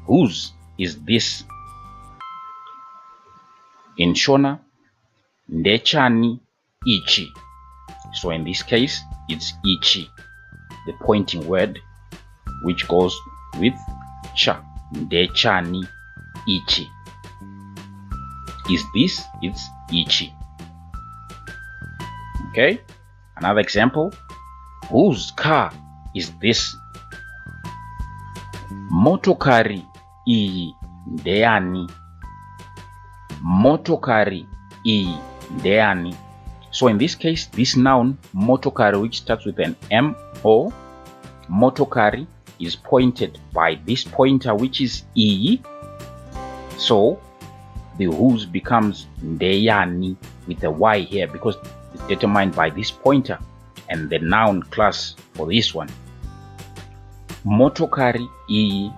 Whose is this? In shona, ndechani ichi. So in this case, it's ichi, the pointing word, which goes with cha. Ndechani ichi. Is this? It's ichi. Okay. Another example. Whose car is this? Motokari iyi ndeani. Motokari iyi ndeani. So in this case, this noun motokari, which starts with an M-O, motokari, is pointed by this pointer, which is iyi. So the whose becomes ndeyani with a Y here, because it's determined by this pointer. And the noun class for this one, motokari iyi